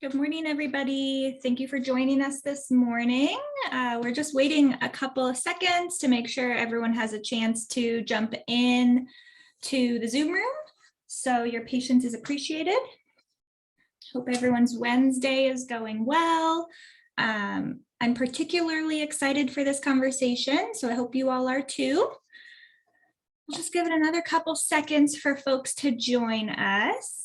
Good morning, everybody. Thank you for joining us this morning. We're just waiting a couple of seconds to make sure everyone has a chance to jump in to the Zoom room. So your patience is appreciated. Hope everyone's Wednesday is going well. I'm particularly excited for this conversation, so I hope you all are too. We'll just give it another couple seconds for folks to join us.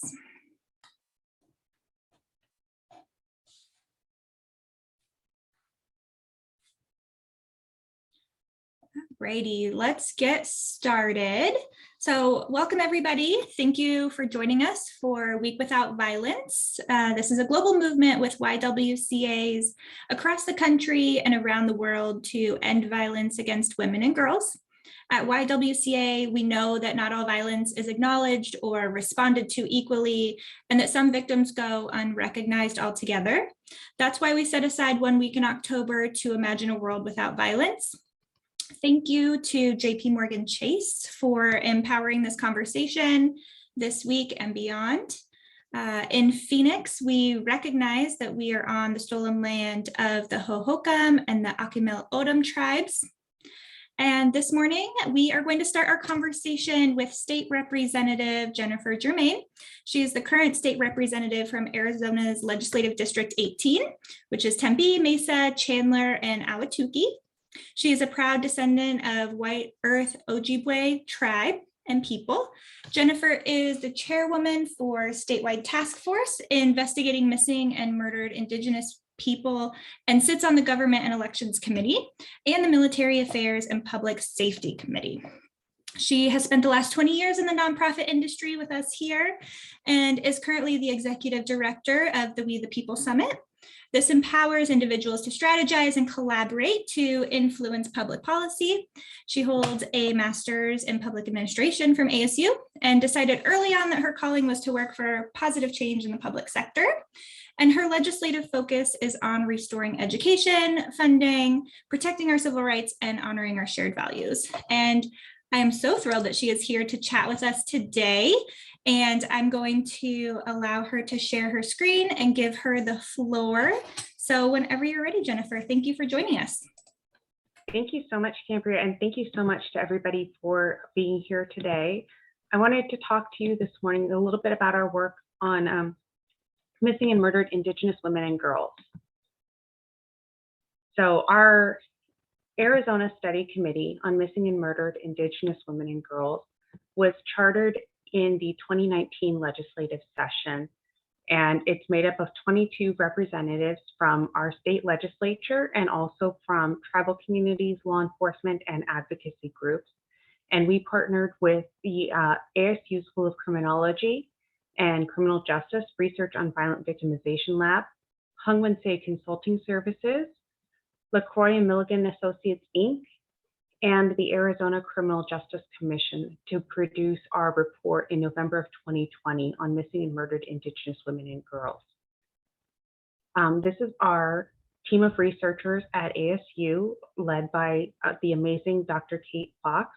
Alrighty, let's get started. So welcome everybody. Thank you for joining us for Week Without Violence. This is a global movement with YWCAs across the country and around the world to end violence against women and girls. At YWCA, we know that not all violence is acknowledged or responded to equally, and that some victims go unrecognized altogether. That's why we set aside 1 week in October to imagine a world without violence. Thank you to JP Morgan Chase for empowering this conversation this week and beyond. In Phoenix, we recognize that we are on the stolen land of the Hohokam and the Akimel O'odham tribes. And this morning, we are going to start our conversation with State Representative Jennifer Jermaine. She is the current state representative from Arizona's Legislative District 18, which is Tempe, Mesa, Chandler, and Ahwatukee. She is a proud descendant of White Earth Ojibwe tribe and people. Jennifer is the chairwoman for statewide task force investigating missing and murdered Indigenous people and sits on the Government and Elections Committee and the Military Affairs and Public Safety Committee. She has spent the last 20 years in the nonprofit industry with us here and is currently the executive director of the We the People Summit. This empowers individuals to strategize and collaborate to influence public policy. She holds a master's in public administration from ASU and decided early on that her calling was to work for positive change in the public sector. And her legislative focus is on restoring education, funding, protecting our civil rights, and honoring our shared values. And I am so thrilled that she is here to chat with us today. And I'm going to allow her to share her screen and give her the floor. So whenever you're ready, Jennifer, thank you for joining us. Thank you so much, Cambria, and thank you so much to everybody for being here today. I wanted to talk to you this morning a little bit about our work on missing and murdered Indigenous women and girls. So our Arizona Study Committee on Missing and Murdered Indigenous Women and Girls was chartered in the 2019 legislative session, and it's made up of 22 representatives from our state legislature and also from tribal communities, law enforcement, and advocacy groups. And we partnered with the ASU School of Criminology and Criminal Justice Research on Violent Victimization Lab, Hung-Wen-Say Consulting Services, LaCroix and Milligan Associates, Inc., and the Arizona Criminal Justice Commission to produce our report in November of 2020 on missing and murdered Indigenous women and girls. This is our team of researchers at ASU, led by the amazing Dr. Kate Fox,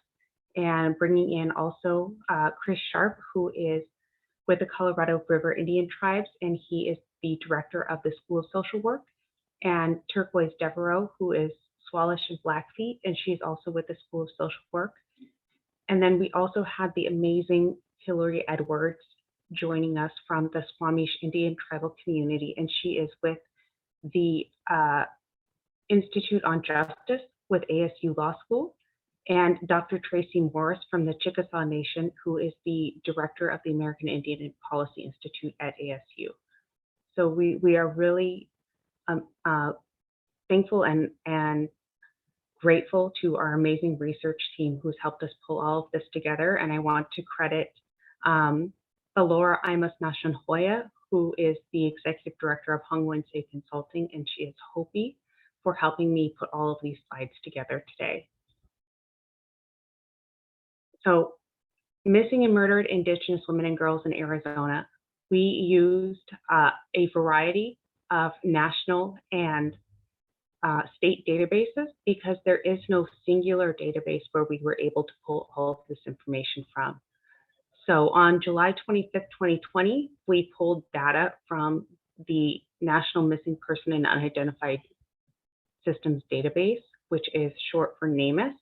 and bringing in also Chris Sharp, who is with the Colorado River Indian Tribes, and he is the director of the School of Social Work, and Turquoise Devereaux, who is Squamish and Blackfeet, and she's also with the School of Social Work. And then we also had the amazing Hillary Edwards joining us from the Squamish Indian tribal community, and she is with the Institute on Justice with ASU Law School, and Dr. Tracy Morris from the Chickasaw Nation, who is the director of the American Indian Policy Institute at ASU. So we are really thankful and grateful to our amazing research team who's helped us pull all of this together. And I want to credit Alora Imas Nashanhoya, who is the executive director of Hung-Wen-Say Consulting, and she is Hopi, for helping me put all of these slides together today. So, missing and murdered Indigenous women and girls in Arizona. We used a variety of national and state databases because there is no singular database where we were able to pull all of this information from. So on July 25th, 2020, we pulled data from the National Missing Person and Unidentified Systems Database, which is short for NamUs.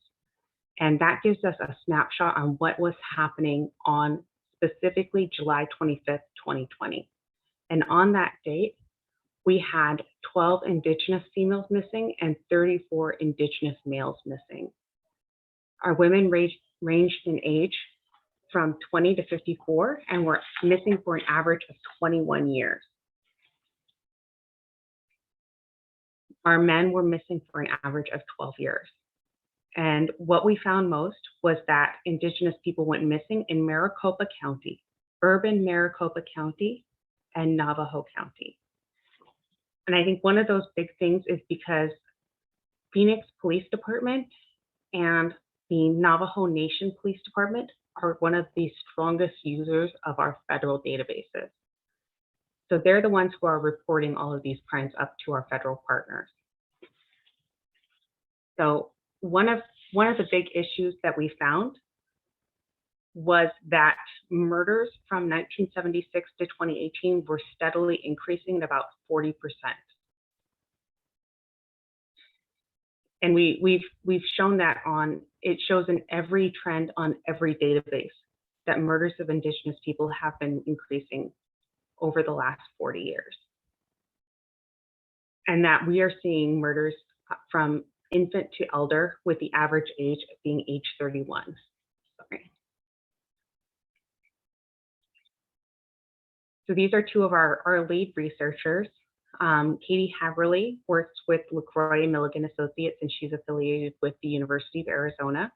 And that gives us a snapshot on what was happening on specifically July 25th, 2020. And on that date, we had 12 Indigenous females missing and 34 Indigenous males missing. Our women ranged in age from 20 to 54 and were missing for an average of 21 years. Our men were missing for an average of 12 years. And what we found most was that Indigenous people went missing in Maricopa County, urban Maricopa County, and Navajo County. And I think one of those big things is because Phoenix Police Department and the Navajo Nation Police Department are one of the strongest users of our federal databases. So they're the ones who are reporting all of these crimes up to our federal partners. So one of the big issues that we found was that murders from 1976 to 2018 were steadily increasing at about 40%. And we've shown that it shows in every trend on every database that murders of Indigenous people have been increasing over the last 40 years. And that we are seeing murders from infant to elder with the average age of being age 31. Sorry. So these are two of our lead researchers. Katie Haverly works with LaCroix Milligan Associates, and she's affiliated with the University of Arizona.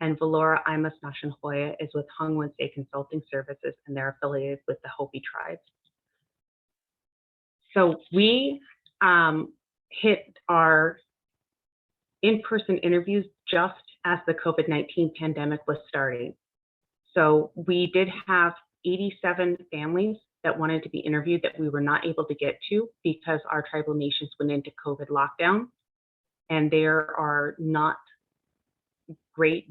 And Valora Imas Nashanhoya is with Hung State Consulting Services, and they're affiliated with the Hopi tribes. So we hit our in-person interviews just as the COVID-19 pandemic was starting. So we did have 87 families that wanted to be interviewed that we were not able to get to because our tribal nations went into COVID lockdown, and there are not great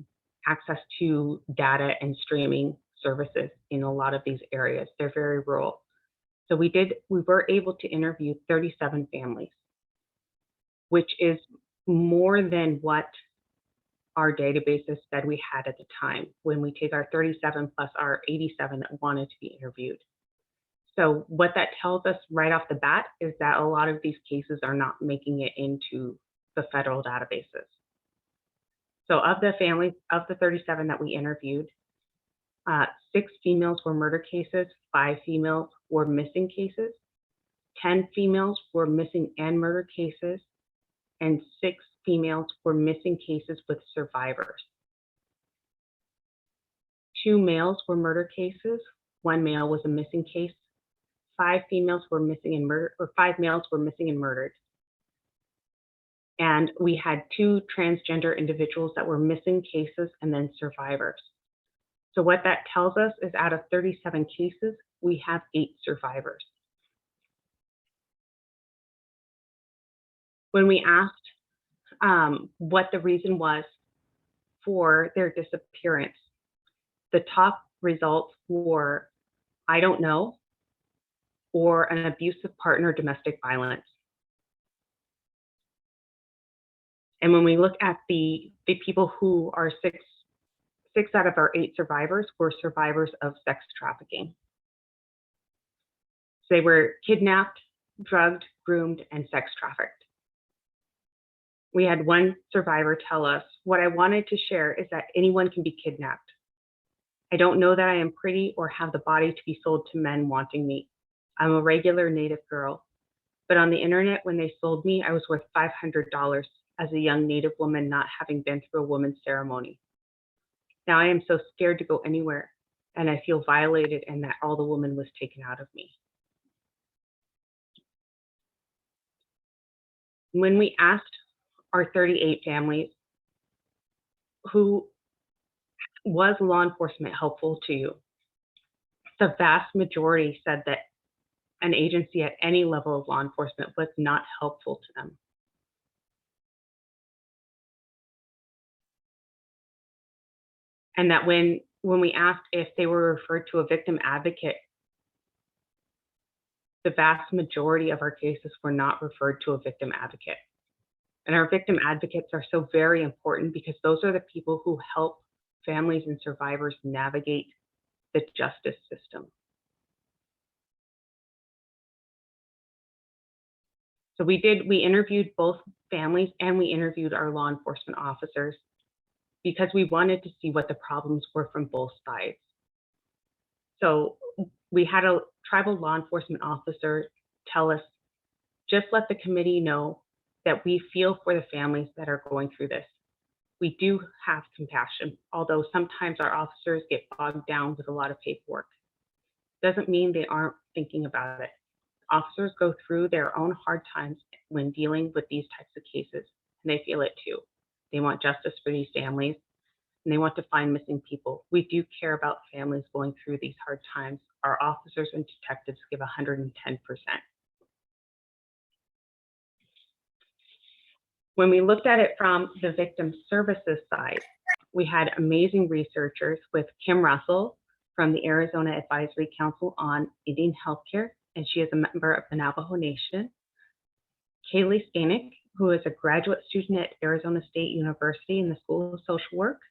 access to data and streaming services in a lot of these areas. They're very rural. So we were able to interview 37 families, which is more than what our databases said we had at the time when we take our 37 plus our 87 that wanted to be interviewed. So what that tells us right off the bat is that a lot of these cases are not making it into the federal databases. So of the families, of the 37 that we interviewed, 6 females were murder cases, 5 females were missing cases, 10 females were missing and murder cases, and 6 females were missing cases with survivors. 2 males were murder cases, 1 male was a missing case, 5 females were missing and murdered, or 5 males were missing and murdered. And we had 2 transgender individuals that were missing cases and then survivors. So what that tells us is out of 37 cases, we have 8 survivors. When we asked what the reason was for their disappearance, the top results were, I don't know, or an abusive partner, domestic violence. And when we look at the people who are 6 out of our 8 survivors were survivors of sex trafficking. So they were kidnapped, drugged, groomed, and sex trafficked. We had one survivor tell us, "What I wanted to share is that anyone can be kidnapped. I don't know that I am pretty or have the body to be sold to men wanting me. I'm a regular Native girl. But on the internet, when they sold me, I was worth $500 as a young Native woman not having been through a woman's ceremony. Now I am so scared to go anywhere, and I feel violated and that all the woman was taken out of me." When we asked our 38 families, who was law enforcement helpful to you, the vast majority said that an agency at any level of law enforcement was not helpful to them. And that when we asked if they were referred to a victim advocate, the vast majority of our cases were not referred to a victim advocate. And our victim advocates are so very important because those are the people who help families and survivors navigate the justice system. So we interviewed both families and we interviewed our law enforcement officers because we wanted to see what the problems were from both sides. So we had a tribal law enforcement officer tell us, just let the committee know that we feel for the families that are going through this. We do have compassion, although sometimes our officers get bogged down with a lot of paperwork. Doesn't mean they aren't thinking about it. Officers go through their own hard times when dealing with these types of cases, and they feel it too. They want justice for these families, and they want to find missing people. We do care about families going through these hard times. Our officers and detectives give 110%. When we looked at it from the victim services side, we had amazing researchers with Kim Russell from the Arizona Advisory Council on Indian Healthcare, and she is a member of the Navajo Nation. Kaylee Stanek, who is a graduate student at Arizona State University in the School of Social Work,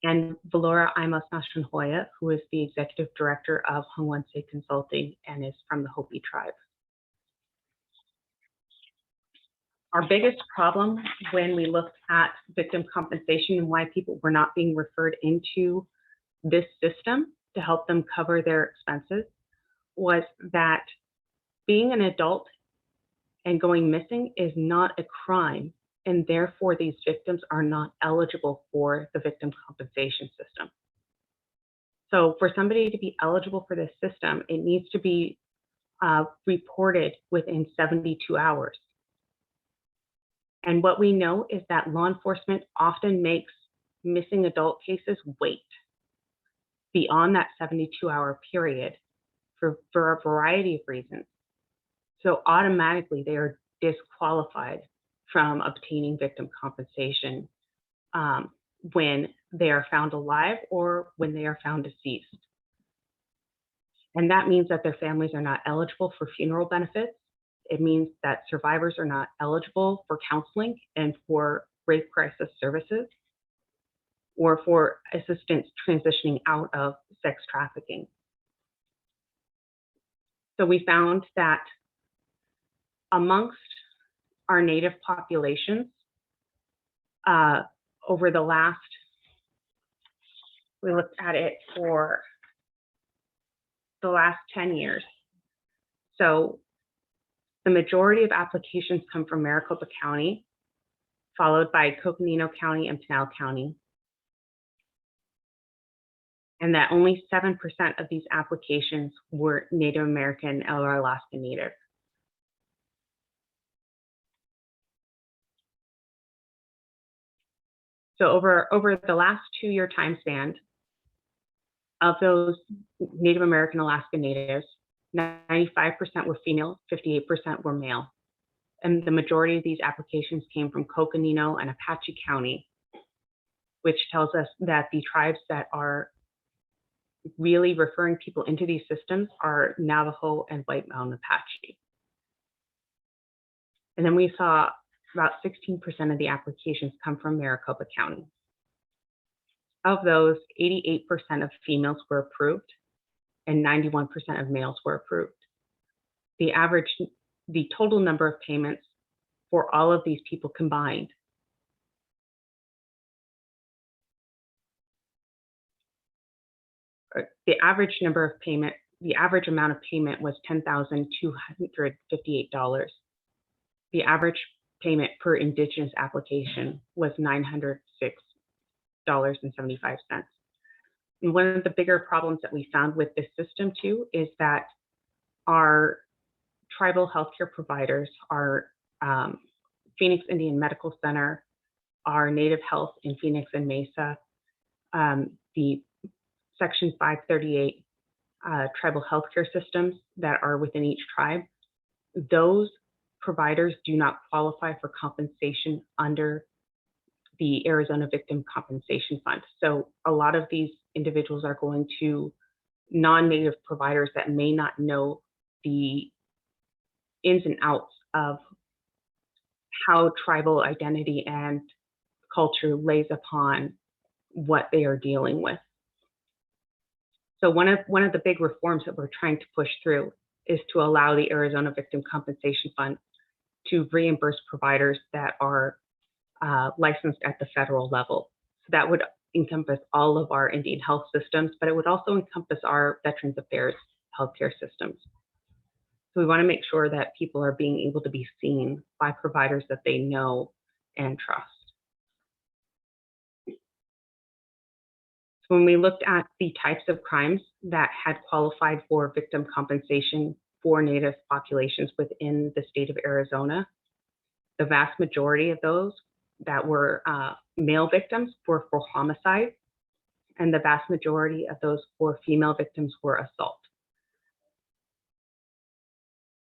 and Valora Imos Nashanhoya, who is the Executive Director of Hongwanse Consulting and is from the Hopi tribe. Our biggest problem when we looked at victim compensation and why people were not being referred into this system to help them cover their expenses was that being an adult and going missing is not a crime, and therefore these victims are not eligible for the victim compensation system. So for somebody to be eligible for this system, it needs to be reported within 72 hours. And what we know is that law enforcement often makes missing adult cases wait beyond that 72-hour period for a variety of reasons. So automatically they are disqualified from obtaining victim compensation when they are found alive or when they are found deceased. And that means that their families are not eligible for funeral benefits. It means that survivors are not eligible for counseling and for rape crisis services or for assistance transitioning out of sex trafficking. So we found that amongst our Native populations, over the last, we looked at it for the last 10 years. So the majority of applications come from Maricopa County, followed by Coconino County and Pinal County. And that only 7% of these applications were Native American or Alaska Native. So over the last 2-year time span, of those Native American Alaska Natives, 95% were female, 58% were male. And the majority of these applications came from Coconino and Apache County, which tells us that the tribes that are really referring people into these systems are Navajo and White Mountain Apache. And then we saw about 16% of the applications come from Maricopa County. Of those, 88% of females were approved and 91% of males were approved. The total number of payments for all of these people combined the average amount of payment was $10,258. The average payment per Indigenous application was $906.75. And one of the bigger problems that we found with this system too is that our tribal healthcare providers, our Phoenix Indian Medical Center, our Native Health in Phoenix and Mesa, the Section 538 tribal healthcare systems that are within each tribe, those providers do not qualify for compensation under the Arizona Victim Compensation Fund. So a lot of these individuals are going to non-Native providers that may not know the ins and outs of how tribal identity and culture lays upon what they are dealing with. So one of the big reforms that we're trying to push through is to allow the Arizona Victim Compensation Fund to reimburse providers that are licensed at the federal level. So that would encompass all of our Indian health systems, but it would also encompass our Veterans Affairs healthcare systems. So we want to make sure that people are being able to be seen by providers that they know and trust. So when we looked at the types of crimes that had qualified for victim compensation for Native populations within the state of Arizona, the vast majority of those that were male victims were for homicide, and the vast majority of those for female victims were assault.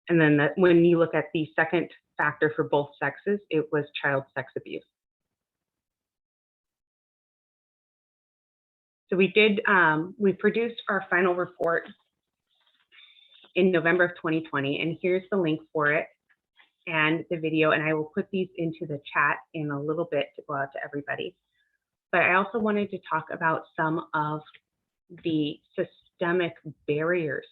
And then when you look at the second factor for both sexes, it was child sex abuse. So we produced our final report in November of 2020, and here's the link for it and the video, and I will put these into the chat in a little bit to go out to everybody. But I also wanted to talk about some of the systemic barriers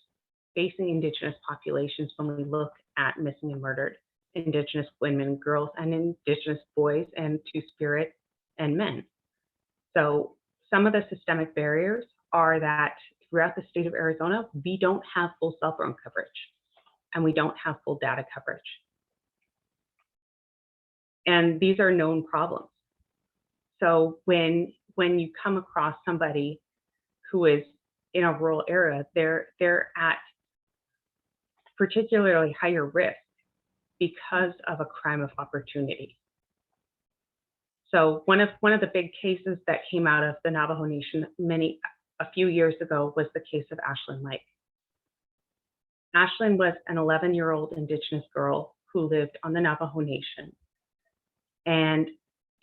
facing Indigenous populations when we look at missing and murdered Indigenous women and girls and Indigenous boys and Two-Spirit and men. So some of the systemic barriers are that throughout the state of Arizona, we don't have full cell phone coverage and we don't have full data coverage. And these are known problems. So when you come across somebody who is in a rural area, they're at particularly higher risk because of a crime of opportunity. So one of the big cases that came out of the Navajo Nation a few years ago was the case of Ashlyn Lake. Ashlyn was an 11-year-old Indigenous girl who lived on the Navajo Nation, and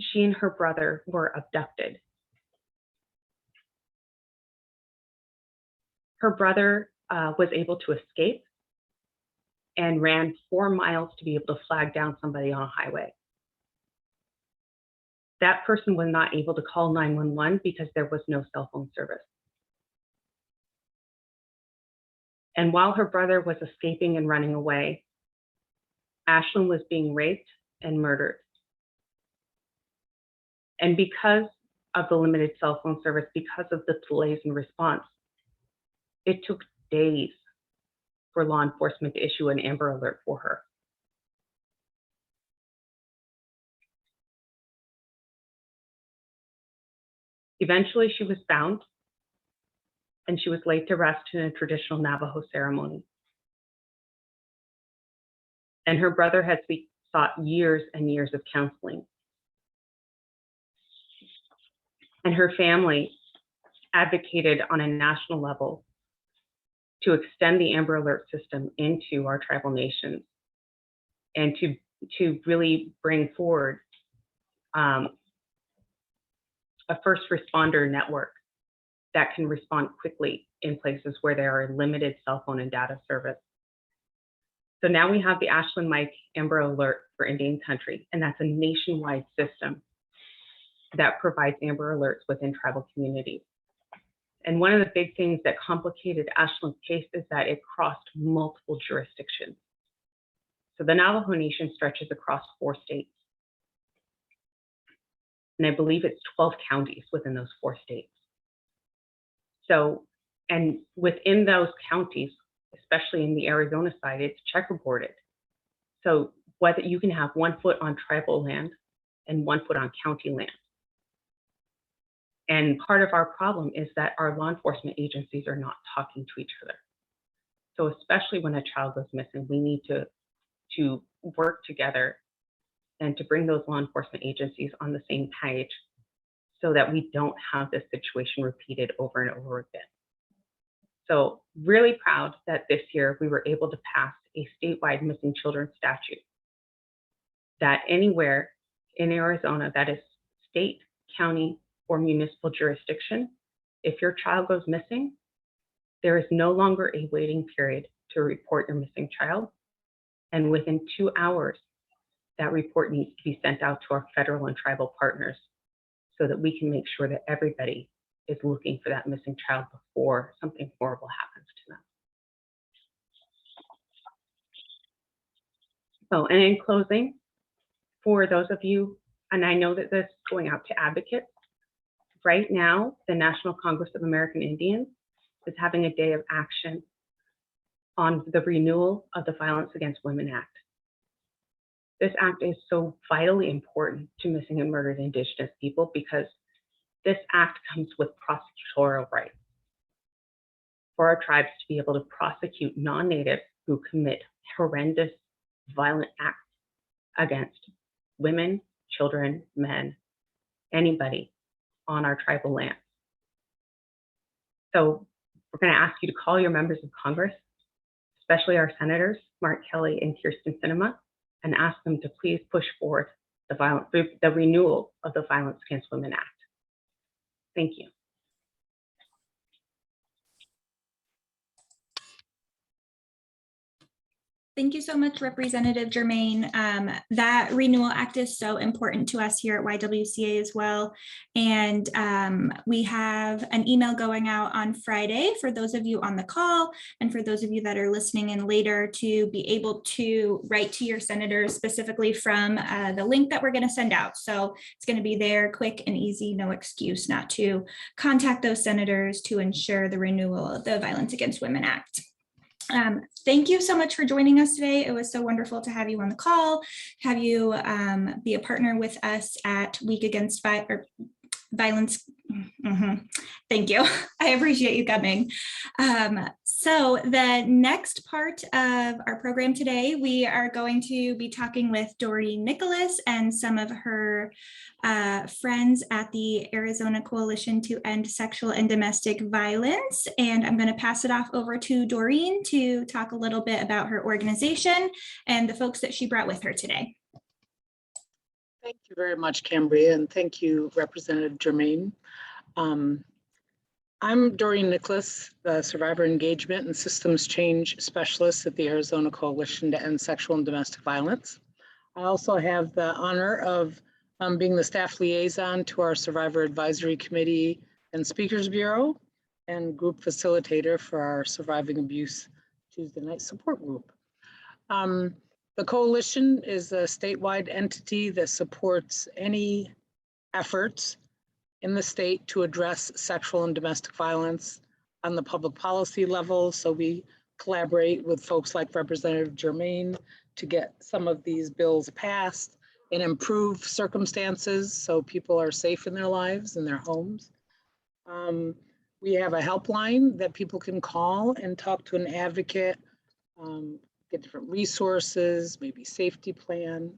she and her brother were abducted. Her brother was able to escape and ran 4 miles to be able to flag down somebody on a highway. That person was not able to call 911 because there was no cell phone service. And while her brother was escaping and running away, Ashlyn was being raped and murdered. And because of the limited cell phone service, because of the delays in response, it took days for law enforcement to issue an Amber Alert for her. Eventually, she was found, and she was laid to rest in a traditional Navajo ceremony. And her brother had sought years and years of counseling. And her family advocated on a national level to extend the Amber Alert system into our tribal nations and to really bring forward a first responder network that can respond quickly in places where there are limited cell phone and data service. So now we have the Ashlyn Mike Amber Alert for Indian Country, and that's a nationwide system that provides Amber Alerts within tribal communities. And one of the big things that complicated Ashlyn's case is that it crossed multiple jurisdictions. So the Navajo Nation stretches across 4 states. And I believe it's 12 counties within those 4 states. So, and within those counties, especially in the Arizona side, it's checkerboarded. So whether you can have 1 foot on tribal land and 1 foot on county land. And part of our problem is that our law enforcement agencies are not talking to each other. So especially when a child goes missing, we need to work together and to bring those law enforcement agencies on the same page so that we don't have this situation repeated over and over again. So really proud that this year we were able to pass a statewide missing children statute that anywhere in Arizona that is state, county, or municipal jurisdiction, if your child goes missing, there is no longer a waiting period to report your missing child. And within 2 hours, that report needs to be sent out to our federal and tribal partners so that we can make sure that everybody is looking for that missing child before something horrible happens to them. So, and in closing, for those of you, and I know that this is going out to advocates, right now, the National Congress of American Indians is having a day of action on the renewal of the Violence Against Women Act. This act is so vitally important to missing and murdered Indigenous people because this act comes with prosecutorial rights for our tribes to be able to prosecute non-natives who commit horrendous, violent acts against women, children, men, anybody on our tribal lands. So we're going to ask you to call your members of Congress, especially our senators, Mark Kelly and Kirsten Sinema, and ask them to please push forward the renewal of the Violence Against Women Act. Thank you. Thank you so much, Representative Jermaine. That Renewal Act is so important to us here at YWCA as well. And we have an email going out on Friday for those of you on the call and for those of you that are listening in later to be able to write to your senators specifically from the link that we're going to send out. So it's going to be there, quick and easy, no excuse not to contact those senators to ensure the renewal of the Violence Against Women Act. Thank you so much for joining us today. It was so wonderful to have you on the call, have you be a partner with us at Week Against Violence. Thank you. I appreciate you coming. So the next part of our program today, we are going to be talking with Doreen Nicholas and some of her friends at the Arizona Coalition to End Sexual and Domestic Violence. And I'm going to pass it off over to Doreen to talk a little bit about her organization and the folks that she brought with her today. Thank you very much, Cambria, and thank you, Representative Jermaine. I'm Doreen Nicholas, the Survivor Engagement and Systems Change Specialist at the Arizona Coalition to End Sexual and Domestic Violence. I also have the honor of being the staff liaison to our Survivor Advisory Committee and Speakers Bureau and group facilitator for our Surviving Abuse Tuesday Night Support Group. The coalition is a statewide entity that supports any efforts in the state to address sexual and domestic violence on the public policy level. So we collaborate with folks like Representative Jermaine to get some of these bills passed and improve circumstances so people are safe in their lives and their homes. We have a helpline that people can call and talk to an advocate, get different resources, maybe safety plan.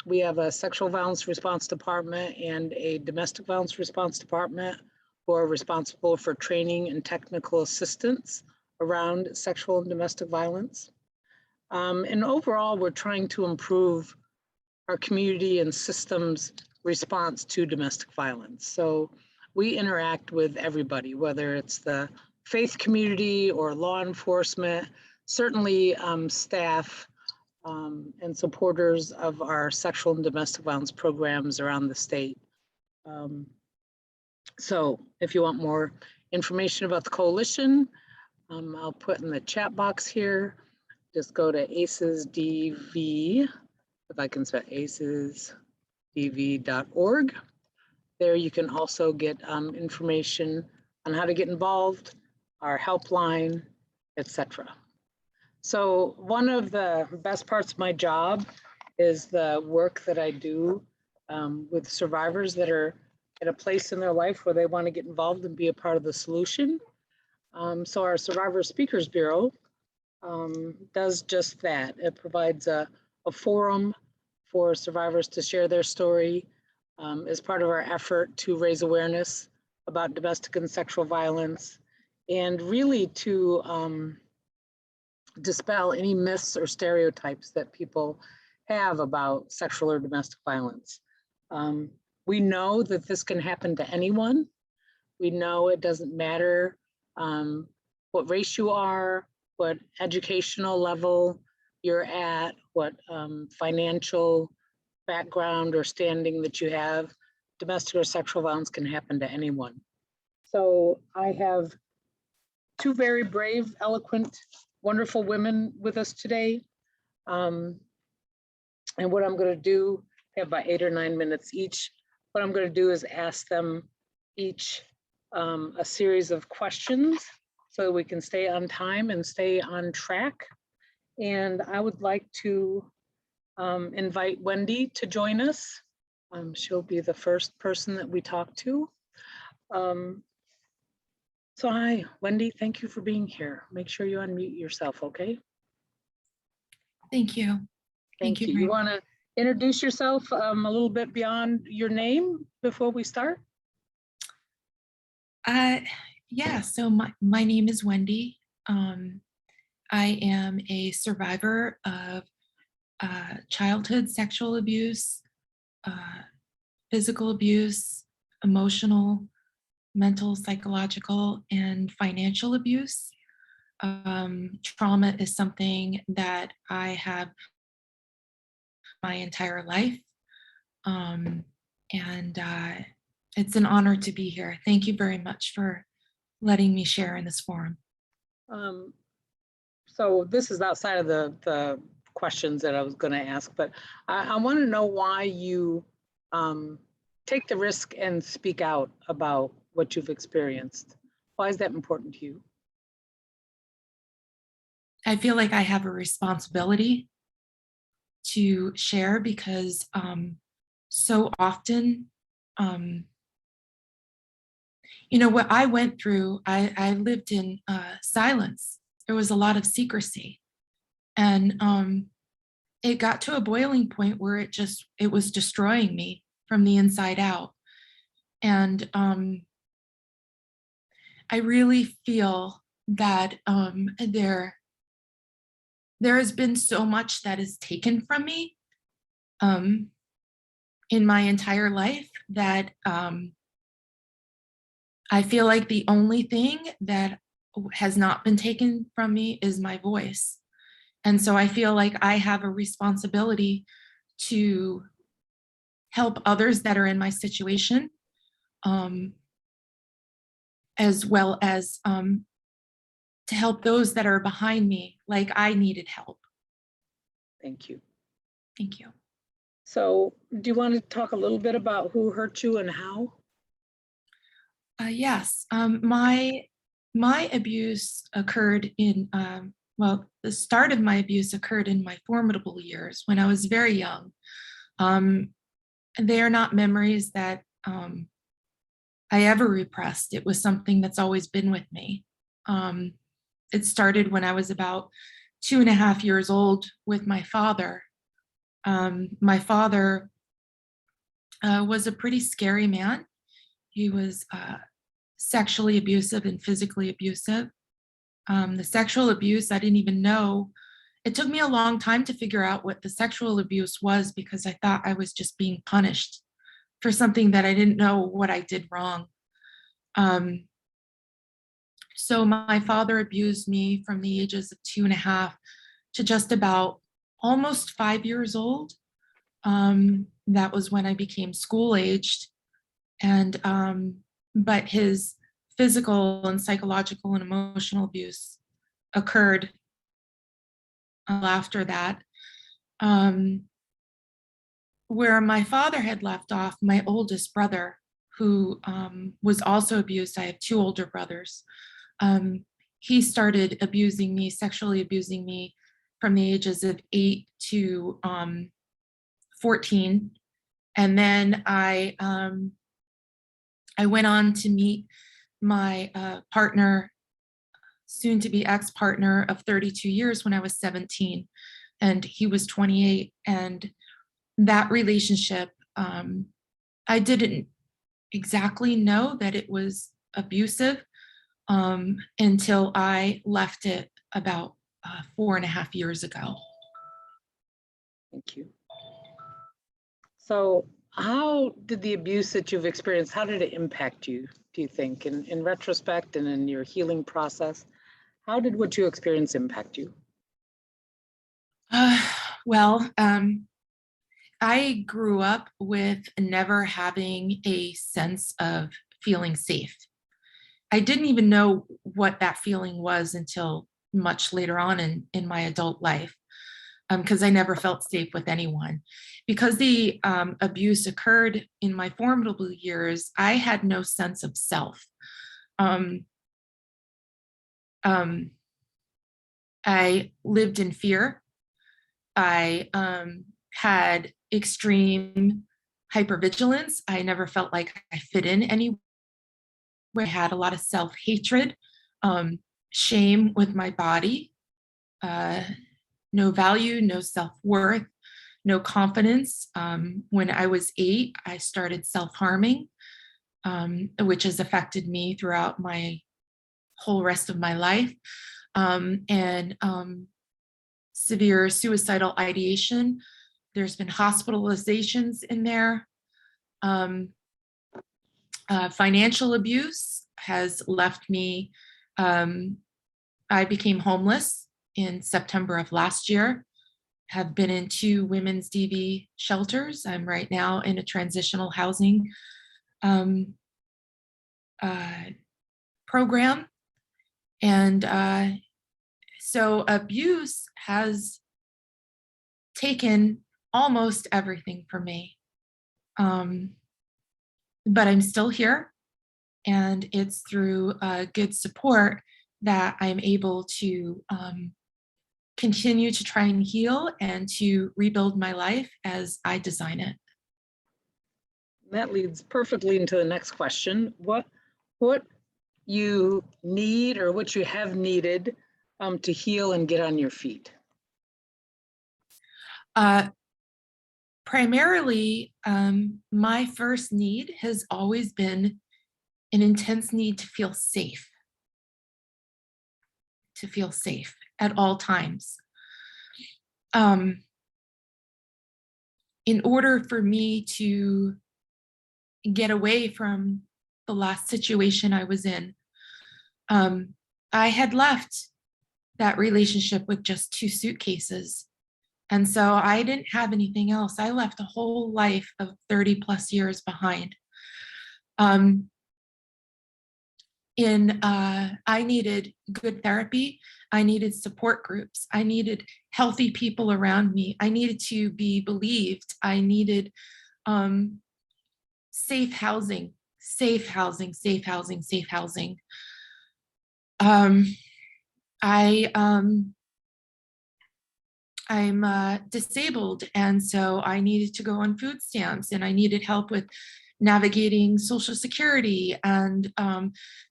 We have a sexual violence response department and a domestic violence response department who are responsible for training and technical assistance around sexual and domestic violence. And overall, we're trying to improve our community and systems response to domestic violence. So we interact with everybody, whether it's the faith community or law enforcement, certainly staff and supporters of our sexual and domestic violence programs around the state. So if you want more information about the coalition, I'll put in the chat box here. Just go to ACESDV, if I can spell acesdv.org. There you can also get information on how to get involved, our helpline, etc. So one of the best parts of my job is the work that I do with survivors that are at a place in their life where they want to get involved and be a part of the solution. So our Survivor Speakers Bureau does just that. It provides a forum for survivors to share their story as part of our effort to raise awareness about domestic and sexual violence and really to dispel any myths or stereotypes that people have about sexual or domestic violence. We know that this can happen to anyone. We know it doesn't matter what race you are, what educational level you're at, what financial background or standing that you have. Domestic or sexual violence can happen to anyone. So I have two very brave, eloquent, wonderful women with us today. And what I'm going to do, I have about 8 or 9 minutes each. What I'm going to do is ask them each a series of questions so that we can stay on time and stay on track. And I would like to invite Wendy to join us. She'll be the first person that we talk to. So hi, Wendy, thank you for being here. Make sure you unmute yourself, okay? Thank you. Thank you. You want to introduce yourself a little bit beyond your name before we start? Yeah, so my name is Wendy. I am a survivor of childhood sexual abuse, physical abuse, emotional, mental, psychological, and financial abuse. Trauma is something that I have my entire life. It's an honor to be here. Thank you very much for letting me share in this forum. So this is outside of the questions that I was going to ask, but I want to know why you take the risk and speak out about what you've experienced. Why is that important to you? I feel like I have a responsibility to share because so often, you know, what I went through, I lived in silence. There was a lot of secrecy. And it got to a boiling point where it was destroying me from the inside out. And I really feel that there has been so much that is taken from me in my entire life that I feel like the only thing that has not been taken from me is my voice. And so I feel like I have a responsibility to help others that are in my situation, as well as to help those that are behind me, like I needed help. Thank you. Thank you. So do you want to talk a little bit about who hurt you and how? Yes, my abuse occurred in, well, the start of my abuse occurred in my formidable years when I was very young. They are not memories that I ever repressed. It was something that's always been with me. It started when I was about 2.5 years old with my father. My father was a pretty scary man. He was sexually abusive and physically abusive. The sexual abuse, I didn't even know. It took me a long time to figure out what the sexual abuse was because I thought I was just being punished for something that I didn't know what I did wrong. So my father abused me from the ages of 2.5 to just about almost 5 years old. That was when I became school aged. And but his physical and psychological and emotional abuse occurred after that. Where my father had left off, my oldest brother, who was also abused, I have 2 older brothers, he started abusing me, sexually abusing me from the ages of 8 to 14. And then I went on to meet my partner, soon to be ex-partner of 32 years when I was 17 and he was 28. And that relationship, I didn't exactly know that it was abusive until I left it about 4.5 years ago. Thank you. So how did the abuse that you've experienced, how did it impact you, do you think, in retrospect and in your healing process? How did what you experienced impact you? Well, I grew up with never having a sense of feeling safe. I didn't even know what that feeling was until much later on in my adult life, because I never felt safe with anyone. Because the abuse occurred in my formidable years, I had no sense of self. Um, I lived in fear. I had extreme hypervigilance. I never felt like I fit in anywhere. I had a lot of self-hatred, shame with my body, no value, no self-worth, no confidence. When I was 8, I started self-harming, which has affected me throughout my whole rest of my life. And severe suicidal ideation. There's been hospitalizations in there. Financial abuse has left me. I became homeless in September of last year, have been in 2 women's DV shelters. I'm right now in a transitional housing program. And so abuse has taken almost everything from me. But I'm still here, and it's through good support that I'm able to continue to try and heal and to rebuild my life as I design it. That leads perfectly into the next question. What you need or what you have needed to heal and get on your feet? Primarily, my first need has always been an intense need to feel safe at all times. In order for me to get away from the last situation I was in, I had left that relationship with just 2 suitcases. And so I didn't have anything else. I left a whole life of 30 plus years behind. I needed good therapy. I needed support groups. I needed healthy people around me. I needed to be believed. I needed safe housing. I'm disabled, and so I needed to go on food stamps, and I needed help with navigating Social Security and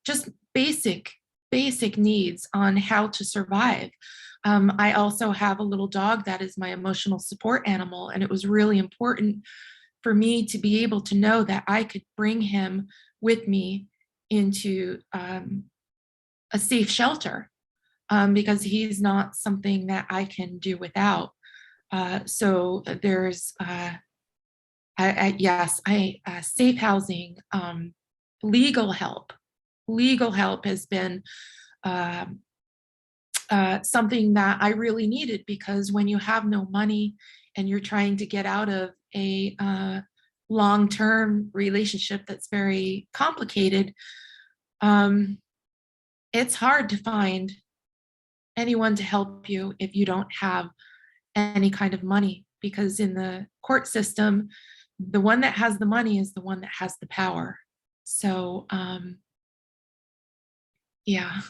just basic needs on how to survive. I also have a little dog that is my emotional support animal, and it was really important for me to be able to know that I could bring him with me into a safe shelter, because he's not something that I can do without. So there's, safe housing, legal help. Legal help has been something that I really needed, because when you have no money and you're trying to get out of a long-term relationship that's very complicated, it's hard to find anyone to help you if you don't have any kind of money, because in the court system, the one that has the money is the one that has the power. So yeah.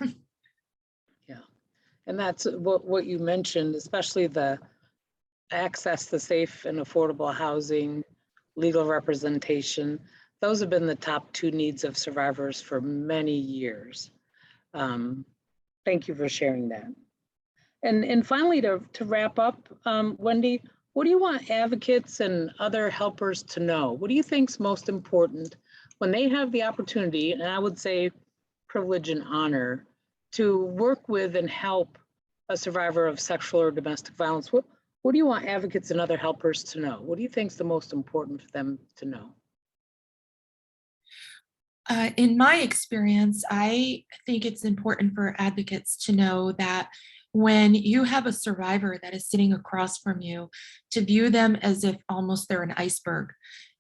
Yeah, and that's what you mentioned, especially the access to safe and affordable housing, legal representation. Those have been the top 2 needs of survivors for many years. Thank you for sharing that. And finally, to wrap up, Wendy, what do you want advocates and other helpers to know? What do you think is most important when they have the opportunity, and I would say privilege and honor, to work with and help a survivor of sexual or domestic violence? What do you want advocates and other helpers to know? What do you think is the most important for them to know? In my experience, I think it's important for advocates to know that when you have a survivor that is sitting across from you, to view them as if almost they're an iceberg,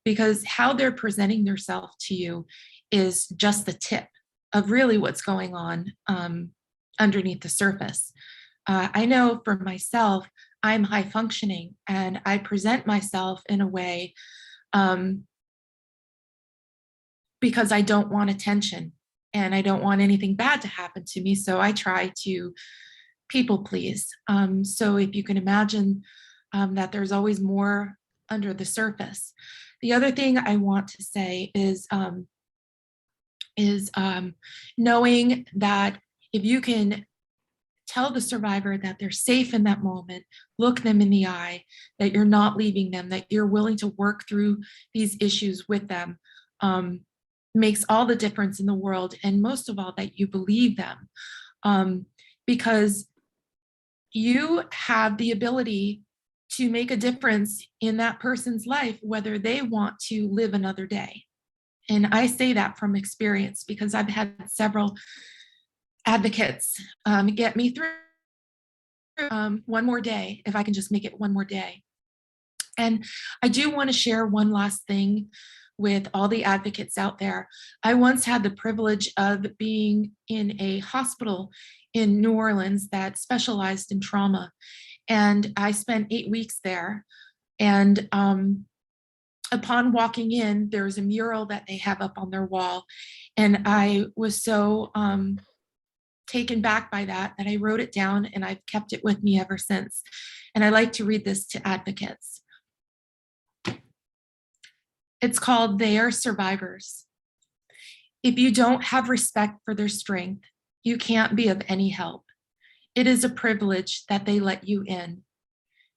because how they're presenting themselves to you is just the tip of really what's going on underneath the surface. I know for myself, I'm high functioning and I present myself in a way because I don't want attention and I don't want anything bad to happen to me. So I try to people please. So if you can imagine that there's always more under the surface. The other thing I want to say is knowing that if you can tell the survivor that they're safe in that moment, look them in the eye, that you're not leaving them, that you're willing to work through these issues with them, makes all the difference in the world. And most of all, that you believe them, because you have the ability to make a difference in that person's life, whether they want to live another day. And I say that from experience because I've had several advocates get me through one more day, if I can just make it one more day. And I do want to share one last thing with all the advocates out there. I once had the privilege of being in a hospital in New Orleans that specialized in trauma. And I spent 8 weeks there. And upon walking in, there was a mural that they have up on their wall. And I was so taken back by that I wrote it down and I've kept it with me ever since. And I like to read this to advocates. It's called They Are Survivors. If you don't have respect for their strength, you can't be of any help. It is a privilege that they let you in.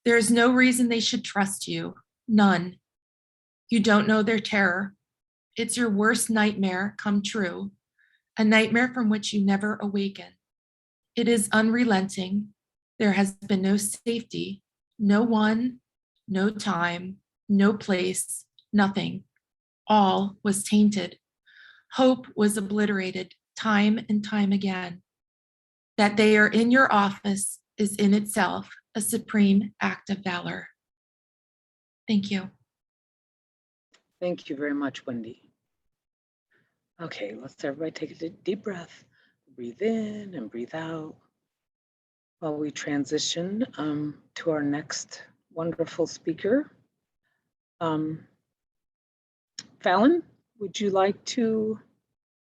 There is no reason they should trust you, none. You don't know their terror. It's your worst nightmare come true, a nightmare from which you never awaken. It is unrelenting. There has been no safety, no one, no time, no place, nothing. All was tainted. Hope was obliterated time and time again. That they are in your office is in itself a supreme act of valor. Thank you. Thank you very much, Wendy. Okay, let's everybody take a deep breath. Breathe in and breathe out while we transition to our next wonderful speaker. Fallon, would you like to?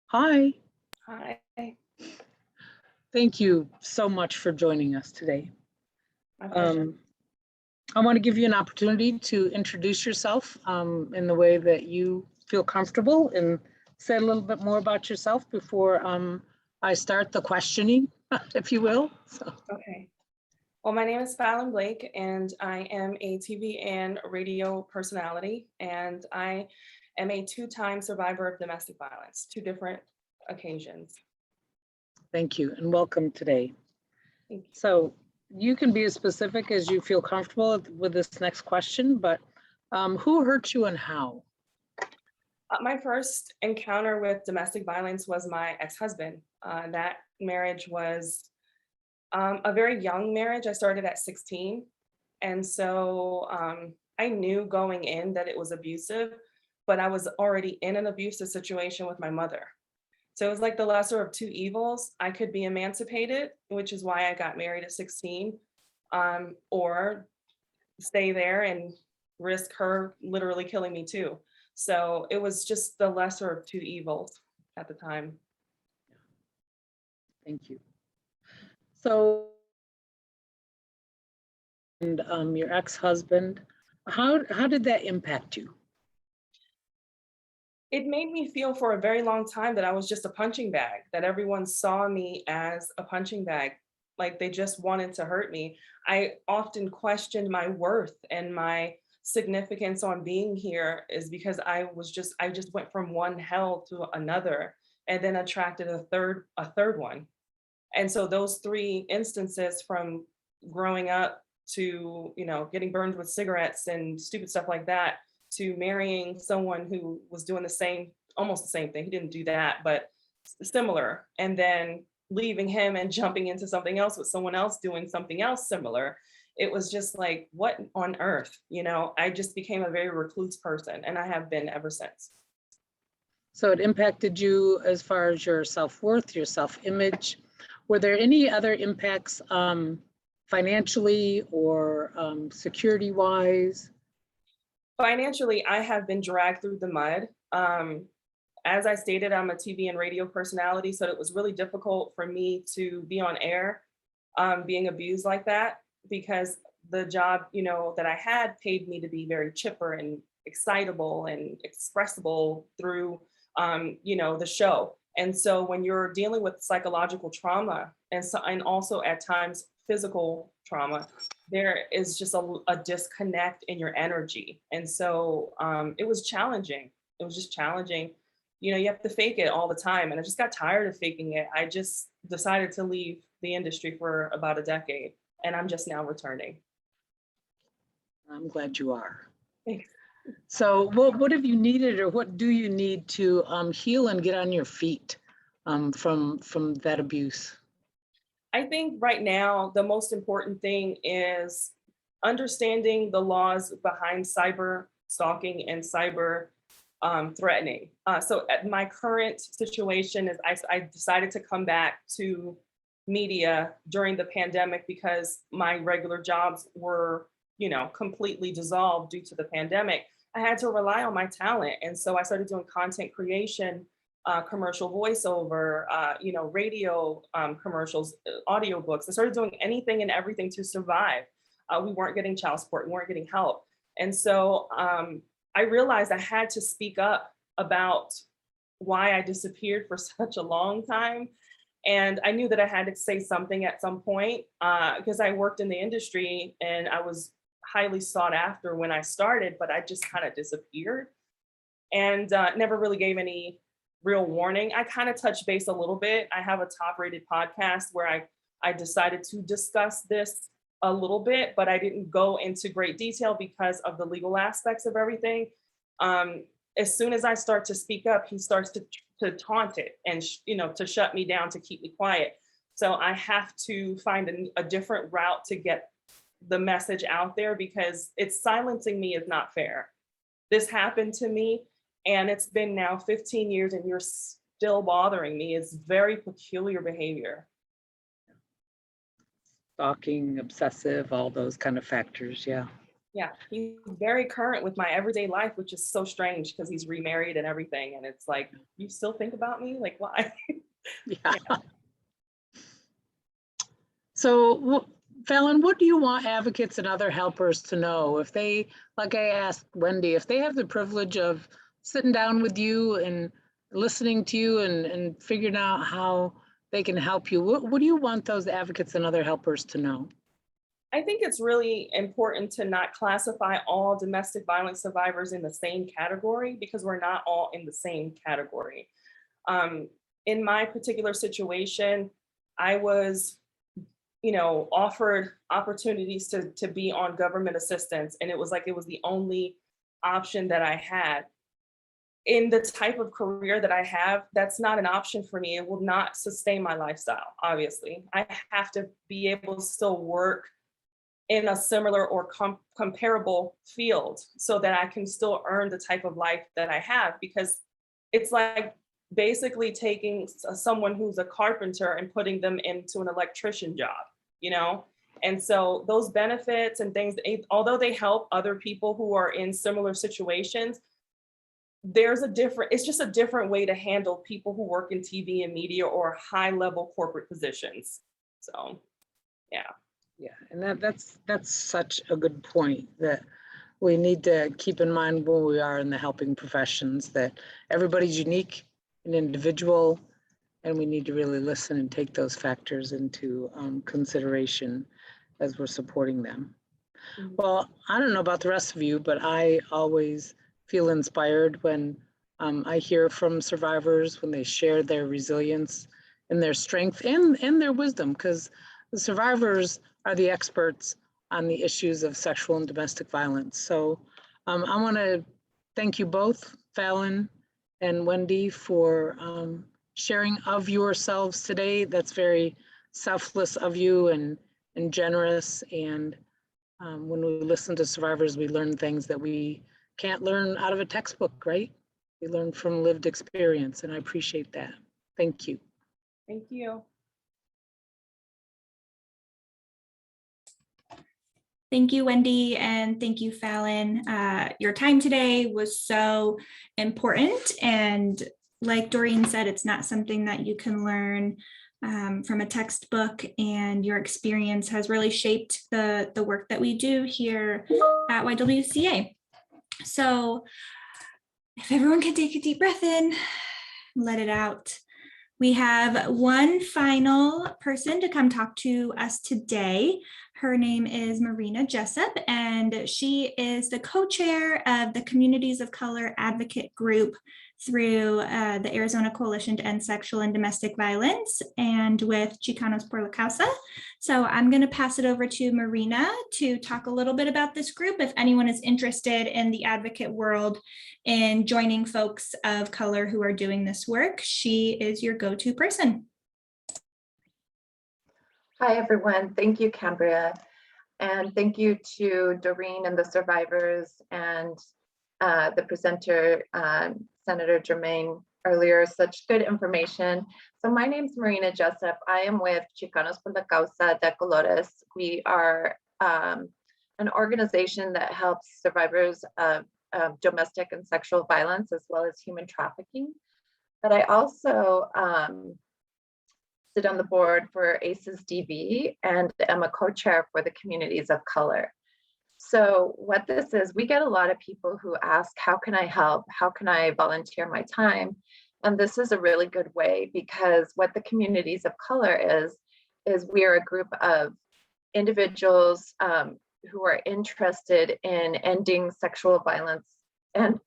Hi. Hi. Thank you so much for joining us today. My pleasure. I want to give you an opportunity to introduce yourself in the way that you feel comfortable and say a little bit more about yourself before I start the questioning, if you will. So. Okay. Well, my name is Fallon Blake, and I am a TV and radio personality, and I am a two-time survivor of domestic violence, 2 different occasions. Thank you, and welcome today. Thank you. So you can be as specific as you feel comfortable with this next question, but who hurt you and how? My first encounter with domestic violence was my ex-husband. That marriage was a very young marriage. I started at 16. And so I knew going in that it was abusive, but I was already in an abusive situation with my mother. So it was like the lesser of 2 evils. I could be emancipated, which is why I got married at 16, or stay there and risk her literally killing me too. So it was just the lesser of 2 evils at the time. Thank you. So, and your ex-husband, how did that impact you? It made me feel for a very long time that I was just a punching bag, that everyone saw me as a punching bag, like they just wanted to hurt me. I often questioned my worth and my significance on being here is because I just went from one hell to another and then attracted a third one. And so those 3 instances from growing up to, getting burned with cigarettes and stupid stuff like that, to marrying someone who was doing the same almost the same thing. He didn't do that, but similar. And then leaving him and jumping into something else with someone else doing something else similar. It was just like, what on earth? You know, I just became a very recluse person, and I have been ever since. So it impacted you as far as your self-worth, your self-image. Were there any other impacts financially or security-wise? Financially, I have been dragged through the mud. As I stated, I'm a TV and radio personality, so it was really difficult for me to be on air being abused like that, because the job, you know, that I had paid me to be very chipper and excitable and expressible through, you know, the show. And so when you're dealing with psychological trauma and also at times physical trauma, there is just a disconnect in your energy. And so it was challenging. It was just challenging. You know, you have to fake it all the time. And I just got tired of faking it. I just decided to leave the industry for about a decade, and I'm just now returning. I'm glad you are. Thanks. So what have you needed, or what do you need to heal and get on your feet from that abuse? I think right now, the most important thing is understanding the laws behind cyber stalking and cyber threatening. So at my current situation is I decided to come back to media during the pandemic because my regular jobs were, you know, completely dissolved due to the pandemic. I had to rely on my talent. And so I started doing content creation, commercial voiceover, you know, radio commercials, audiobooks. I started doing anything and everything to survive. We weren't getting child support, we weren't getting help. And so I realized I had to speak up about why I disappeared for such a long time. And I knew that I had to say something at some point because I worked in the industry and I was highly sought after when I started, but I just kind of disappeared and never really gave any real warning. I kind of touched base a little bit. I have a top rated podcast where I decided to discuss this a little bit, but I didn't go into great detail because of the legal aspects of everything. As soon as I start to speak up, he starts to taunt it and you know, to shut me down, to keep me quiet. So I have to find a different route to get the message out there, because it's silencing me is not fair. This happened to me and it's been now 15 years and you're still bothering me. It's very peculiar behavior. Stalking, obsessive, all those kind of factors, yeah. Yeah, he's very current with my everyday life, which is so strange because he's remarried and everything. And it's like, you still think about me? Like, why? Yeah. So, Fallon, what do you want advocates and other helpers to know if they, like I asked Wendy, if they have the privilege of sitting down with you and listening to you and figuring out how they can help you, what do you want those advocates and other helpers to know? I think it's really important to not classify all domestic violence survivors in the same category, because we're not all in the same category. In my particular situation, I was, you know, offered opportunities to be on government assistance, and it was like it was the only option that I had. In the type of career that I have, that's not an option for me. It will not sustain my lifestyle, obviously. I have to be able to still work in a similar or comparable field so that I can still earn the type of life that I have, because it's like basically taking someone who's a carpenter and putting them into an electrician job, you know? And so those benefits and things, although they help other people who are in similar situations, it's just a different way to handle people who work in TV and media or high level corporate positions. So, yeah. Yeah, and that's such a good point that we need to keep in mind when we are in the helping professions, that everybody's unique and individual, and we need to really listen and take those factors into consideration as we're supporting them. Mm-hmm. Well, I don't know about the rest of you, but I always feel inspired when I hear from survivors, when they share their resilience and their strength and their wisdom, because the survivors are the experts on the issues of sexual and domestic violence. So I want to thank you both, Fallon and Wendy for sharing of yourselves today. That's very selfless of you and generous. And when we listen to survivors, we learn things that we can't learn out of a textbook, right? We learn from lived experience, and I appreciate that. Thank you. Thank you. Thank you, Wendy, and thank you, Fallon. Your time today was so important, and like Doreen said, it's not something that you can learn from a textbook, and your experience has really shaped the work that we do here at YWCA. So if everyone can take a deep breath in, let it out. We have one final person to come talk to us today. Her name is Marina Joseph, and she is the co-chair of the Communities of Color Advocate Group through the Arizona Coalition to End Sexual and Domestic Violence and with Chicanos por la Causa. So I'm going to pass it over to Marina to talk a little bit about this group if anyone is interested in the advocate world in joining folks of color who are doing this work. She is your go-to person. Hi, everyone. Thank you, Cambria. And thank you to Doreen and the survivors and the presenter, Senator Jermaine, earlier. Such good information. So my name is Marina Joseph. I am with Chicanos por la Causa de Colores. We are an organization that helps survivors of domestic and sexual violence, as well as human trafficking. But I also sit on the board for ACES DV and am a co-chair for the Communities of Color. So what this is, we get a lot of people who ask, how can I help? How can I volunteer my time? And this is a really good way, because what the Communities of Color is we are a group of individuals who are interested in ending sexual violence and,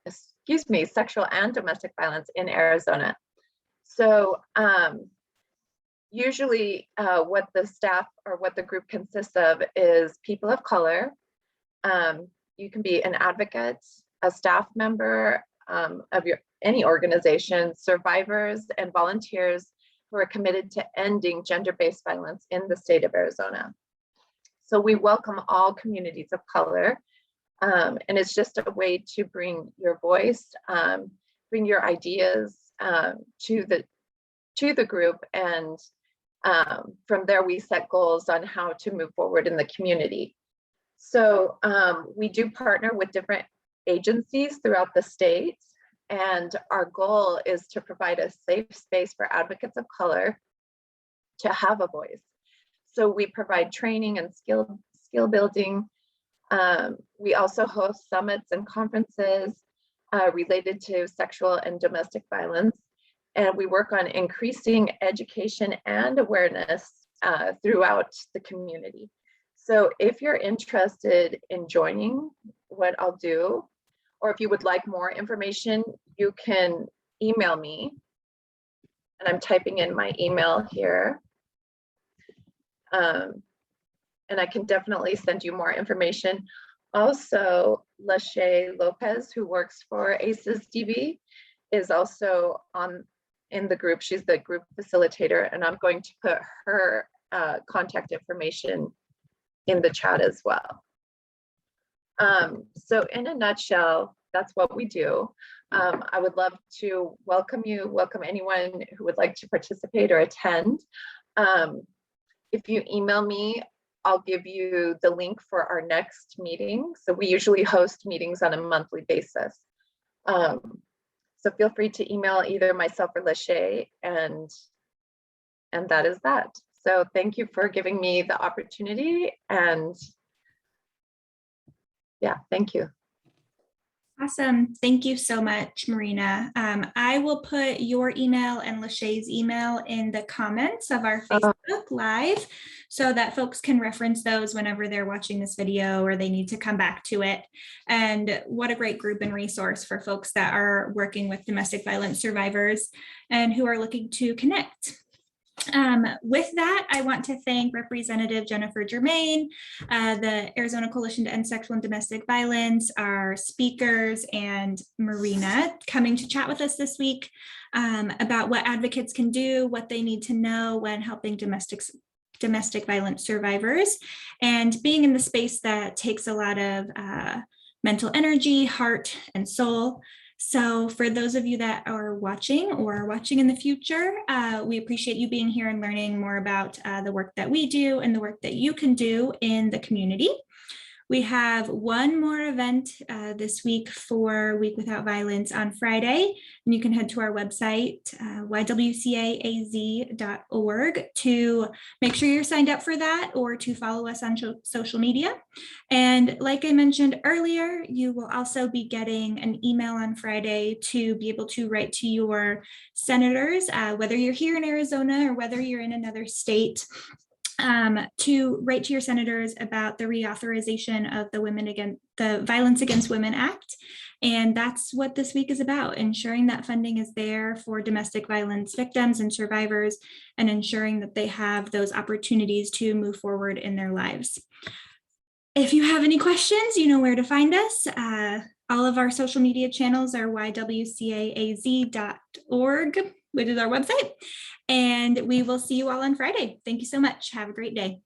sexual and domestic violence in Arizona. So usually what the staff or what the group consists of is people of color. You can be an advocate, a staff member of any organization, survivors and volunteers who are committed to ending gender-based violence in the state of Arizona. So we welcome all communities of color, and it's just a way to bring your voice, bring your ideas to the group, and from there we set goals on how to move forward in the community. So we do partner with different agencies throughout the state, and our goal is to provide a safe space for advocates of color to have a voice. So we provide training and skill building. We also host summits and conferences related to sexual and domestic violence. And we work on increasing education and awareness throughout the community. So if you're interested in joining what I'll do, or if you would like more information, you can email me. And I'm typing in my email here. And I can definitely send you more information. Also, Lachey Lopez, who works for ACES DV, is also in the group. She's the group facilitator, and I'm going to put her contact information in the chat as well. So in a nutshell, that's what we do. I would love to welcome anyone who would like to participate or attend. If you email me, I'll give you the link for our next meeting. So we usually host meetings on a monthly basis. So feel free to email either myself or Lachey, and that is that. So thank you for giving me the opportunity, and yeah, thank you. Awesome. Thank you so much, Marina. I will put your email and Lachey's email in the comments of our Facebook Live so that folks can reference those whenever they're watching this video or they need to come back to it. And what a great group and resource for folks that are working with domestic violence survivors and who are looking to connect. With that, I want to thank Representative Jennifer Jermaine, the Arizona Coalition to End Sexual and Domestic Violence, our speakers, and Marina coming to chat with us this week about what advocates can do, what they need to know when helping domestic violence survivors, and being in the space that takes a lot of mental energy, heart, and soul. So for those of you that are watching or are watching in the future, we appreciate you being here and learning more about the work that we do and the work that you can do in the community. We have one more event this week for Week Without Violence on Friday, and you can head to our website, ywcaaz.org, to make sure you're signed up for that or to follow us on social media. And like I mentioned earlier, you will also be getting an email on Friday to be able to write to your senators, whether you're here in Arizona or whether you're in another state, to write to your senators about the reauthorization of the Violence Against Women Act. And that's what this week is about, ensuring that funding is there for domestic violence victims and survivors, and ensuring that they have those opportunities to move forward in their lives. If you have any questions, you know where to find us. All of our social media channels are ywcaaz.org, which is our website. And we will see you all on Friday. Thank you so much. Have a great day.